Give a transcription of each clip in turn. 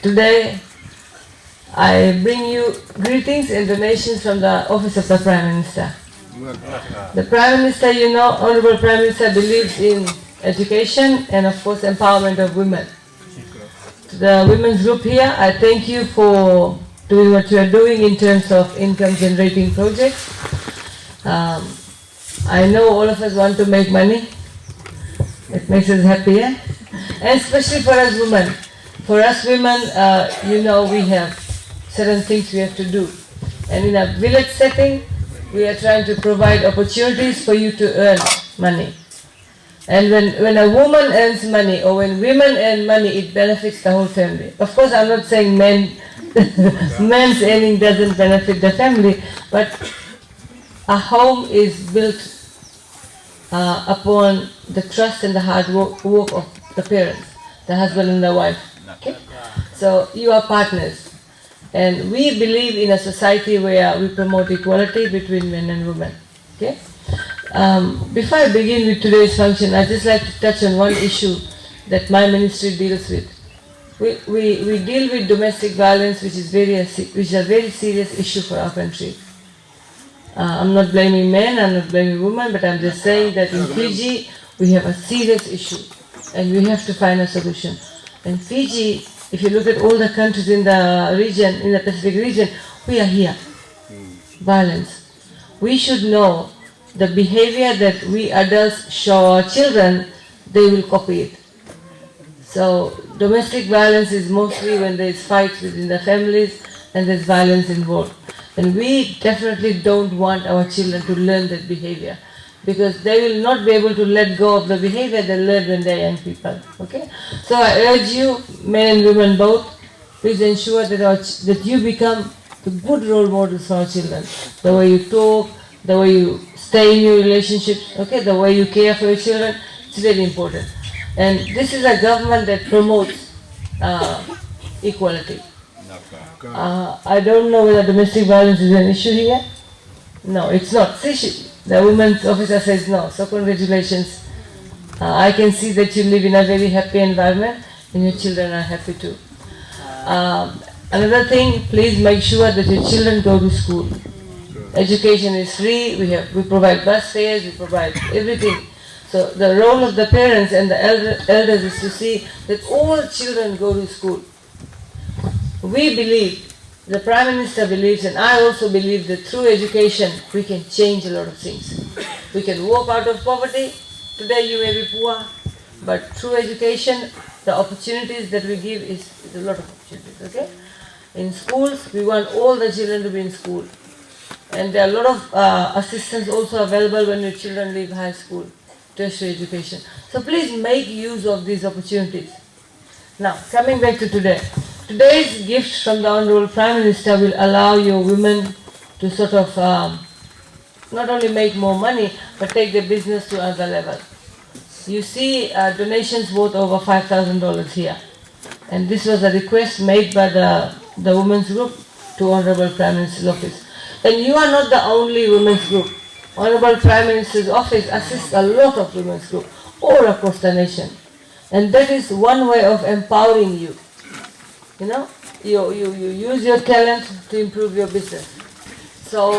today I bring you greetings and donations from the Office of the Prime Minister. The Prime Minister, you know, Honorable Prime Minister believes in education and of course empowerment of women. To the women's group here, I thank you for doing what you are doing in terms of income generating projects. I know all of us want to make money. It makes us happy, eh? And especially for us women. For us women, you know, we have certain things we have to do. And in a village setting, we are trying to provide opportunities for you to earn money. And when a woman earns money, or when women earn money, it benefits the whole family. Of course, I'm not saying men's earning doesn't benefit the family, but a home is built upon the trust and the hard work of the parents, the husband and the wife. Okay? So you are partners. And we believe in a society where we promote equality between men and women. Okay? Before I begin with today's function, I'd just like to touch on one issue that my ministry deals with. We deal with domestic violence, which is a very serious issue for our country. I'm not blaming men, I'm not blaming women, but I'm just saying that in Fiji, we have a serious issue and we have to find a solution. And Fiji, if you look at all the countries in the region, in the Pacific region, we are here. Violence. We should know the behavior that we adults show our children, they will copy it. So domestic violence is mostly when there is fights within the families and there's violence involved. And we definitely don't want our children to learn that behavior, because they will not be able to let go of the behavior they learn when they're young people. Okay? So I urge you, men and women both, please ensure that you become the good role models for our children. The way you talk, the way you stay in your relationships, okay, the way you care for your children, it's very important. And this is a government that promotes equality. I don't know whether domestic violence is an issue here. No, it's not. See, the women's officer says no, so congratulations. I can see that you live in a very happy environment and your children are happy too. Another thing, please make sure that your children go to school. Education is free, we provide bus fares, we provide everything. So the role of the parents and the elders is to see that all children go to school. We believe, the Prime Minister believes, and I also believe that through education we can change a lot of things. We can walk out of poverty. Today you may be poor, but through education, the opportunities that we give is a lot of opportunities, okay? In schools, we want all the children to be in school. And there are a lot of assistance also available when your children leave high school, tertiary education. So please make use of these opportunities. Now, coming back to today. Today's gift from the Honorable Prime Minister will allow your women to sort of not only make more money, but take their business to another level. You see donations worth over $5,000 here. And this was a request made by the women's group to Honorable Prime Minister's office. And you are not the only women's group. Honorable Prime Minister's office assists a lot of women's groups all across the nation. And that is one way of empowering you. You know, you use your talent to improve your business. So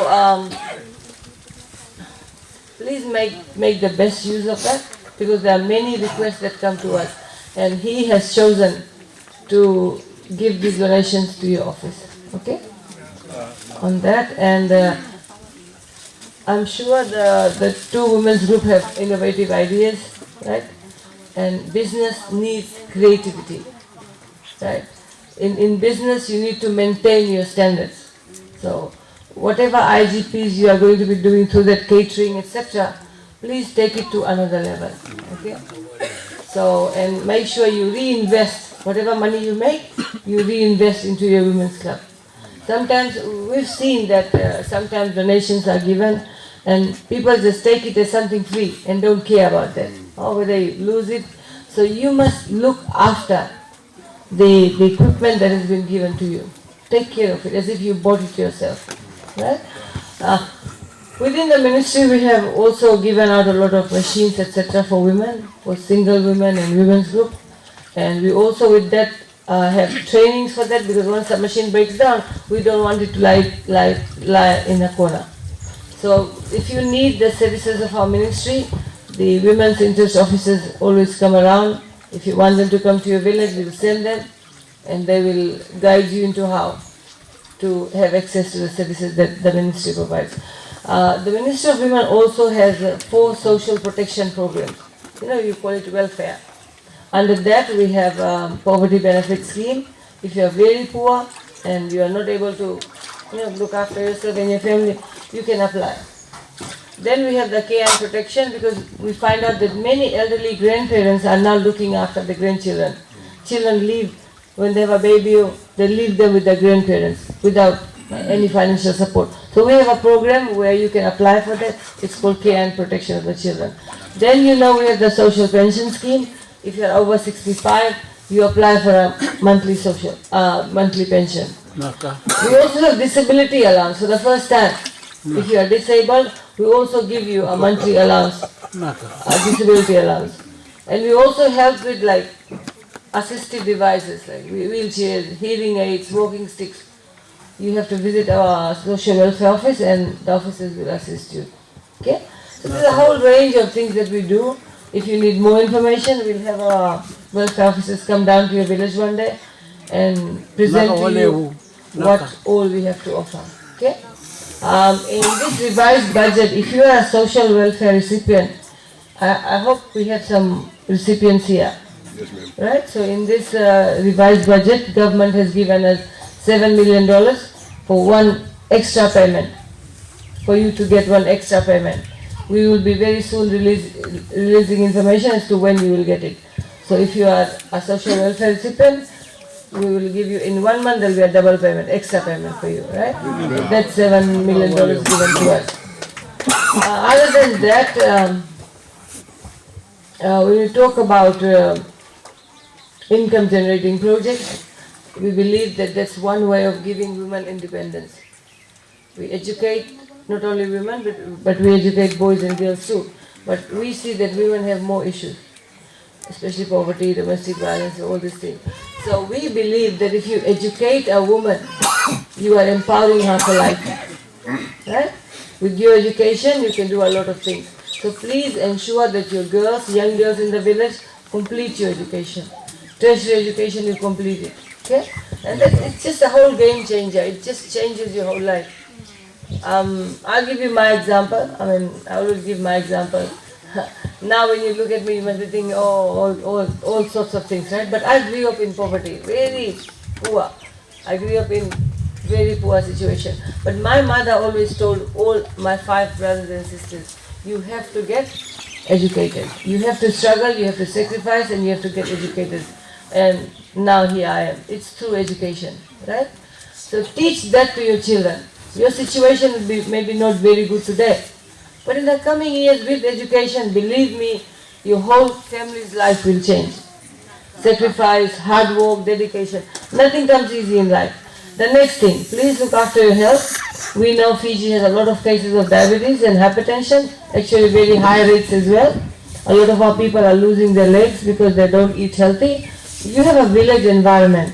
please make the best use of that, because there are many requests that come to us, and he has chosen to give these donations to your office. Okay? On that, and I'm sure the two women's group have innovative ideas, right? And business needs creativity, right? In business, you need to maintain your standards. So whatever IGPs you are going to be doing through that catering, etc., please take it to another level. Okay? So, and make sure you reinvest whatever money you make, you reinvest into your women's club. Sometimes we've seen that sometimes donations are given and people just take it as something free and don't care about that, or whether you lose it. So you must look after the equipment that has been given to you. Take care of it as if you bought it yourself. Right? Within the ministry, we have also given out a lot of machines, etc. for women, for single women and women's group. And we also with that have trainings for that, because once the machine breaks down, we don't want it to lie in a corner. So if you need the services of our ministry, the women's interest officers always come around. If you want them to come to your village, we will send them, and they will guide you into how to have access to the services that the ministry provides. The Ministry of Women also has 4 social protection programs. You call it welfare. Under that we have poverty benefit scheme. If you are very poor and you are not able to look after yourself and your family, you can apply. Then we have the care and protection, because we find out that many elderly grandparents are now looking after the grandchildren. Children leave, when they have a baby, they leave them with their grandparents without any financial support. So we have a program where you can apply for that. It's called care and protection of the children. Then we have the social pension scheme. If you are over 65, you apply for a monthly pension. We also have disability allowance. So the first time, if you are disabled, we also give you a monthly allowance, a disability allowance. And we also help with assistive devices like wheelchairs, hearing aids, walking sticks. You have to visit our social welfare office, and the officers will assist you. Okay? So there's a whole range of things that we do. If you need more information, we'll have our welfare officers come down to your village one day and present to you what all we have to offer. Okay? In this revised budget, if you are a social welfare recipient, I hope we have some recipients here. Yes, ma'am. Right? So in this revised budget, government has given us $7 million for one extra payment, for you to get one extra payment. We will be very soon releasing information as to when you will get it. So if you are a social welfare recipient, we will give you in 1 month, there will be a double payment, extra payment for you, right? That's $7 million given to us. Other than that, when we talk about income generating projects, we believe that that's one way of giving women independence. We educate not only women, but we educate boys and girls too. But we see that women have more issues, especially poverty, domestic violence, all these things. So we believe that if you educate a woman, you are empowering her for life. Right? With your education, you can do a lot of things. So please ensure that your girls, young girls in the village, complete your education. Tertiary education, you complete it. Okay? And it's just a whole game changer. It just changes your whole life. I'll give you my example. I always give my example. Now when you look at me, you must be thinking, all sorts of things, right? But I grew up in poverty, very poor. I grew up in very poor situation. But my mother always told all my 5 brothers and sisters, you have to get educated. You have to struggle, you have to sacrifice, and you have to get educated. And now here I am. It's through education, right? So teach that to your children. Your situation will be maybe not very good today, but in the coming years with education, believe me, your whole family's life will change. Sacrifice, hard work, dedication. Nothing comes easy in life. The next thing, please look after your health. We know Fiji has a lot of cases of diabetes and hypertension, actually very high rates as well. A lot of our people are losing their legs because they don't eat healthy. You have a village environment.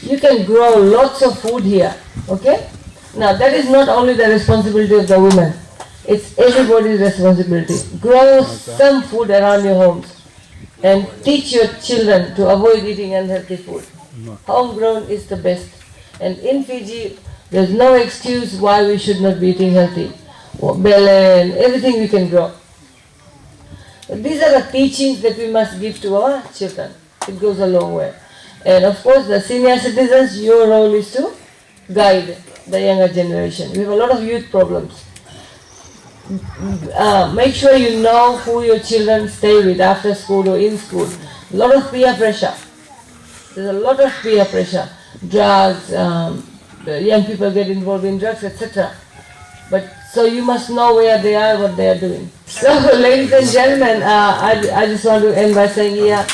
You can grow lots of food here, okay? Now that is not only the responsibility of the women, it's everybody's responsibility. Grow some food around your homes and teach your children to avoid eating unhealthy food. Homegrown is the best. And in Fiji, there's no excuse why we should not be eating healthy. Belen, everything we can grow. But these are the teachings that we must give to our children. It goes a long way. And of course, the senior citizens, your role is to guide the younger generation. We have a lot of youth problems. Make sure you know who your children stay with after school or in school. A lot of peer pressure. There's a lot of peer pressure. Drugs, young people get involved in drugs, etc. But so you must know where they are, what they are doing. So, ladies and gentlemen, I just want to end by saying here,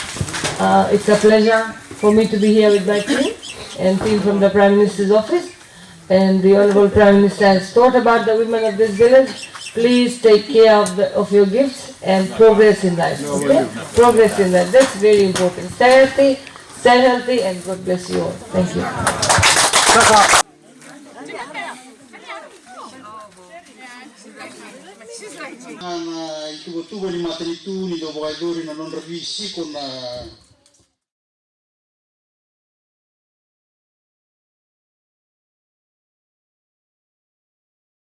it's a pleasure for me to be here with my team and team from the Prime Minister's office. And the Honorable Prime Minister has thought about the women of this village. Please take care of your gifts and progress in life. Okay? Progress in life. That's very important. Stay healthy, Stay healthy and God bless you all. Thank you. Tubo ni matani tu ni do boy dori na non revisi con